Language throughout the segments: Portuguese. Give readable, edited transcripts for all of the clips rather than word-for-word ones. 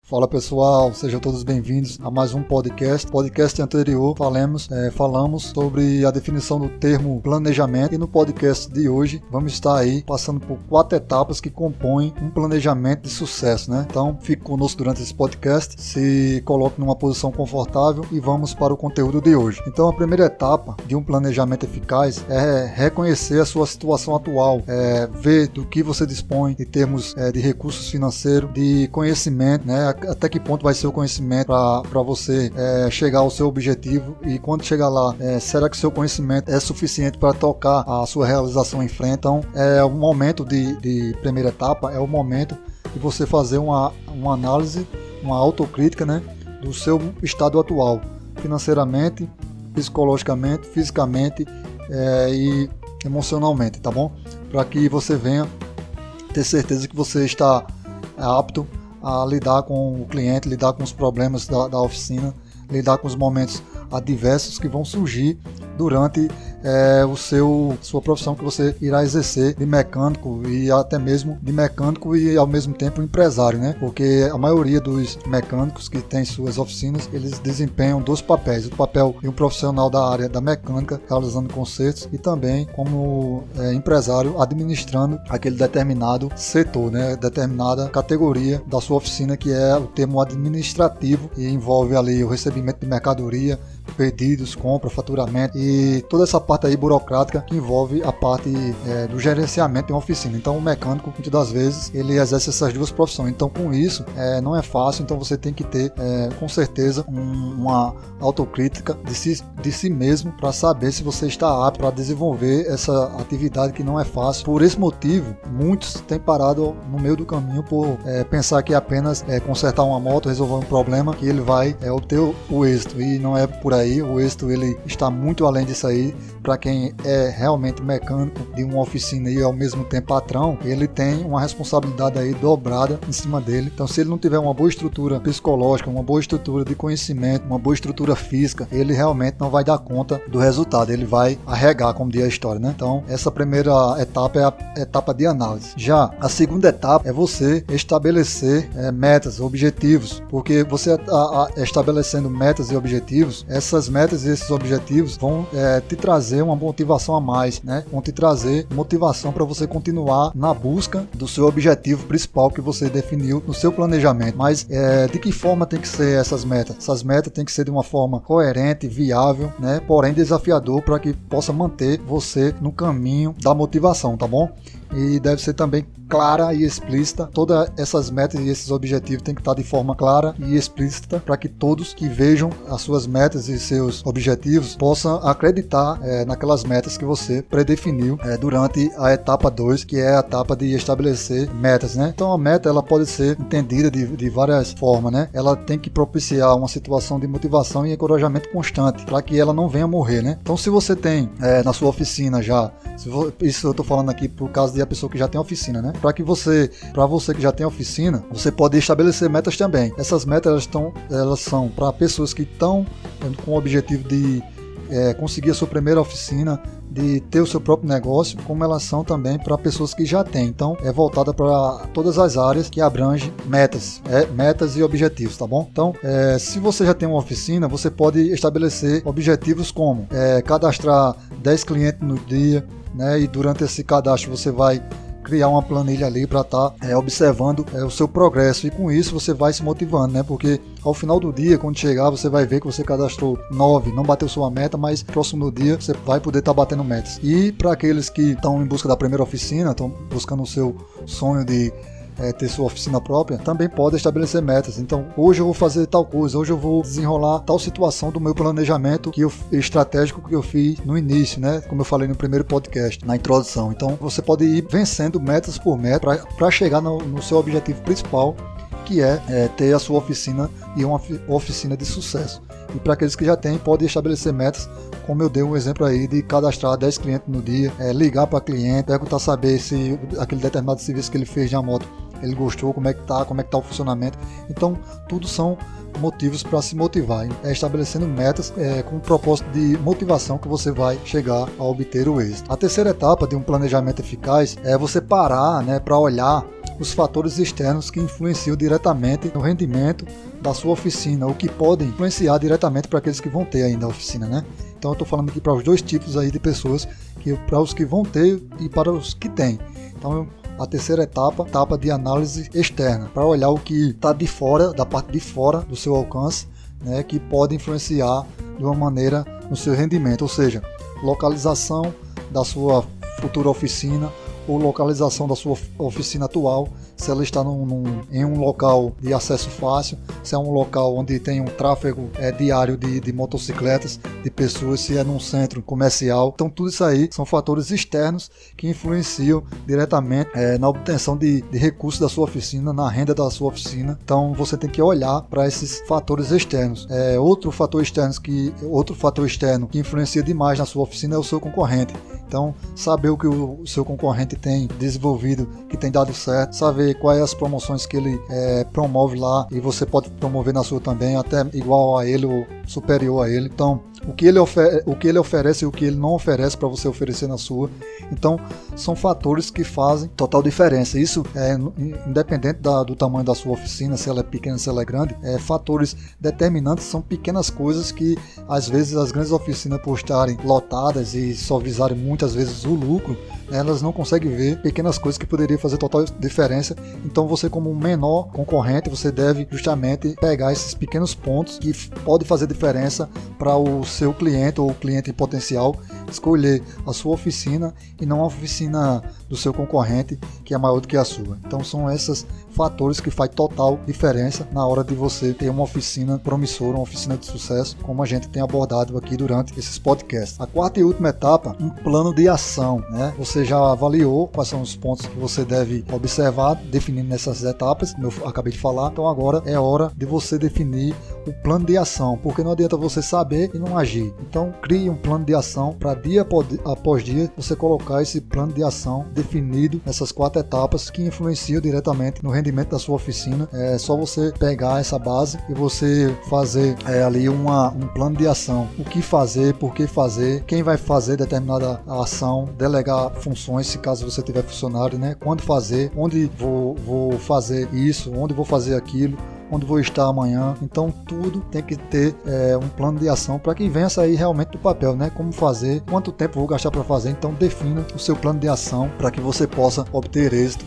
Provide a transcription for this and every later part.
Fala pessoal, sejam todos bem-vindos a mais um podcast. Podcast anterior falamos sobre a definição do termo planejamento e no podcast de hoje vamos estar aí passando por 4 etapas que compõem um planejamento de sucesso, né? Então fique conosco durante esse podcast, se coloque numa posição confortável e vamos para o conteúdo de hoje. Então a primeira etapa de um planejamento eficaz é reconhecer a sua situação atual, ver do que você dispõe em termos de recursos financeiros, de conhecimento, né? Até que ponto vai ser o conhecimento para você chegar ao seu objetivo, e quando chegar lá, será que o seu conhecimento é suficiente para tocar a sua realização em frente? Então, o momento de primeira etapa é o momento de você fazer uma análise, uma autocrítica, né, do seu estado atual, financeiramente, psicologicamente, fisicamente e emocionalmente, tá bom? Para que você venha ter certeza que você está apto a lidar com o cliente, lidar com os problemas da oficina, lidar com os momentos adversos que vão surgir durante sua profissão que você irá exercer de mecânico, e até mesmo de mecânico e ao mesmo tempo empresário, né? Porque a maioria dos mecânicos que têm suas oficinas, eles desempenham 2 papéis: o papel de um profissional da área da mecânica, realizando consertos, e também como empresário, administrando aquele determinado setor, né? Determinada categoria da sua oficina, que é o termo administrativo, e envolve ali o recebimento de mercadoria, pedidos, compra, faturamento e toda essa parte aí burocrática que envolve a parte do gerenciamento de uma oficina. Então o mecânico, muitas das vezes, ele exerce essas 2 profissões. Então com isso, não é fácil. Então você tem que ter com certeza uma autocrítica de si mesmo, para saber se você está apto para desenvolver essa atividade que não é fácil. Por esse motivo, muitos têm parado no meio do caminho por pensar que apenas consertar uma moto, resolver um problema, que ele vai obter o êxito, e não é por aí. O êxito, ele está muito além disso aí. Para quem é realmente mecânico de uma oficina e ao mesmo tempo patrão, ele tem uma responsabilidade aí dobrada em cima dele. Então se ele não tiver uma boa estrutura psicológica, uma boa estrutura de conhecimento, uma boa estrutura física, ele realmente não vai dar conta do resultado, ele vai arregar, como diz a história, né? Então essa primeira etapa é a etapa de análise. Já a segunda etapa é você estabelecer metas, objetivos, porque você estabelecendo metas e objetivos, essas metas e esses objetivos vão te trazer uma motivação a mais, né? Vão te trazer motivação para você continuar na busca do seu objetivo principal que você definiu no seu planejamento. Mas de que forma tem que ser essas metas? Essas metas tem que ser de uma forma coerente, viável, né? Porém desafiador, para que possa manter você no caminho da motivação, tá bom? E deve ser também clara e explícita. Todas essas metas e esses objetivos têm que estar de forma clara e explícita, para que todos que vejam as suas metas e seus objetivos possam acreditar naquelas metas que você predefiniu durante a etapa 2, que é a etapa de estabelecer metas, né? Então a meta, ela pode ser entendida de várias formas, né? Ela tem que propiciar uma situação de motivação e encorajamento constante, para que ela não venha morrer, né? Então se você tem na sua oficina já, isso eu estou falando aqui por causa de a pessoa que já tem oficina, né? Para você que já tem oficina, você pode estabelecer metas também. Essas metas elas são para pessoas que estão com o objetivo de conseguir a sua primeira oficina, de ter o seu próprio negócio, como elas são também para pessoas que já têm. Então é voltada para todas as áreas que abrangem metas e objetivos, tá bom? Então se você já tem uma oficina, você pode estabelecer objetivos como cadastrar 10 clientes no dia, né? E durante esse cadastro você vai criar uma planilha ali para estar observando o seu progresso, e com isso você vai se motivando, né? Porque ao final do dia, quando chegar, você vai ver que você cadastrou 9, não bateu sua meta, mas próximo dia você vai poder estar batendo metas. E para aqueles que estão em busca da primeira oficina, estão buscando o seu sonho de ter sua oficina própria, também pode estabelecer metas. Então hoje eu vou fazer tal coisa, hoje eu vou desenrolar tal situação do meu planejamento estratégico que eu fiz no início, né? Como eu falei no primeiro podcast, na introdução. Então você pode ir vencendo metas por meta para chegar no seu objetivo principal, que é ter a sua oficina, e uma oficina de sucesso. E para aqueles que já têm, pode estabelecer metas, como eu dei um exemplo aí de cadastrar 10 clientes no dia, ligar para cliente, perguntar, saber se aquele determinado serviço que ele fez na moto, ele gostou, como é que tá o funcionamento. Então tudo são motivos para se motivar, estabelecendo metas com o propósito de motivação que você vai chegar a obter o êxito. A terceira etapa de um planejamento eficaz é você parar, né, para olhar os fatores externos que influenciam diretamente no rendimento da sua oficina, ou que podem influenciar diretamente para aqueles que vão ter ainda a oficina, né? Então eu estou falando aqui para os dois tipos aí de pessoas, para os que vão ter e para os que têm. Então a terceira etapa de análise externa, para olhar o que está de fora, da parte de fora do seu alcance, né, que pode influenciar de uma maneira no seu rendimento, ou seja, localização da sua futura oficina ou localização da sua oficina atual, se ela está em um local de acesso fácil, se é um local onde tem um tráfego diário de motocicletas, de pessoas, se é num centro comercial. Então tudo isso aí são fatores externos que influenciam diretamente na obtenção de recursos da sua oficina, na renda da sua oficina. Então você tem que olhar para esses fatores externos. Outro fator externo que influencia demais na sua oficina é o seu concorrente. Então, saber o que o seu concorrente tem desenvolvido, que tem dado certo, saber quais as promoções que ele promove lá, e você pode promover na sua também, até igual a ele ou superior a ele. Então, o que ele oferece e o que ele não oferece para você oferecer na sua. Então, são fatores que fazem total diferença. Isso é independente do tamanho da sua oficina, se ela é pequena, se ela é grande. Fatores determinantes são pequenas coisas que, às vezes, as grandes oficinas, por estarem lotadas e só visarem muitas vezes o lucro, elas não conseguem ver pequenas coisas que poderiam fazer total diferença. Então você, como um menor concorrente, você deve justamente pegar esses pequenos pontos que podem fazer diferença para o seu cliente ou o cliente em potencial escolher a sua oficina e não a oficina do seu concorrente, que é maior do que a sua. Então são esses fatores que fazem total diferença na hora de você ter uma oficina promissora, uma oficina de sucesso, como a gente tem abordado aqui durante esses podcasts. A quarta e última etapa, um plano de ação, né? Você já avaliou quais são os pontos que você deve observar, definindo nessas etapas, como eu acabei de falar. Então agora é hora de você definir o plano de ação, porque não adianta você saber e não agir. Então crie um plano de ação para dia após dia você colocar esse plano de ação definido nessas 4 etapas que influenciam diretamente no rendimento da sua oficina. É só você pegar essa base e você fazer ali um plano de ação. O que fazer, por que fazer, quem vai fazer determinada ação, delegar funções se caso você tiver funcionário, né? Quando fazer, onde vou fazer isso, onde vou fazer aquilo, onde vou estar amanhã. Então tudo tem que ter um plano de ação para que venha sair realmente do papel, né? Como fazer, quanto tempo vou gastar para fazer. Então defina o seu plano de ação para que você possa obter êxito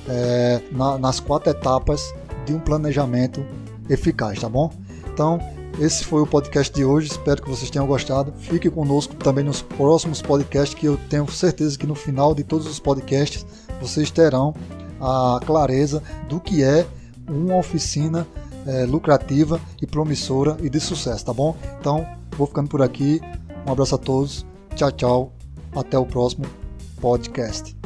nas 4 etapas de um planejamento eficaz, tá bom? Então esse foi o podcast de hoje, espero que vocês tenham gostado. Fique conosco também nos próximos podcasts, que eu tenho certeza que no final de todos os podcasts vocês terão a clareza do que é uma oficina lucrativa e promissora e de sucesso, tá bom? Então, vou ficando por aqui. Um abraço a todos. Tchau, tchau. Até o próximo podcast.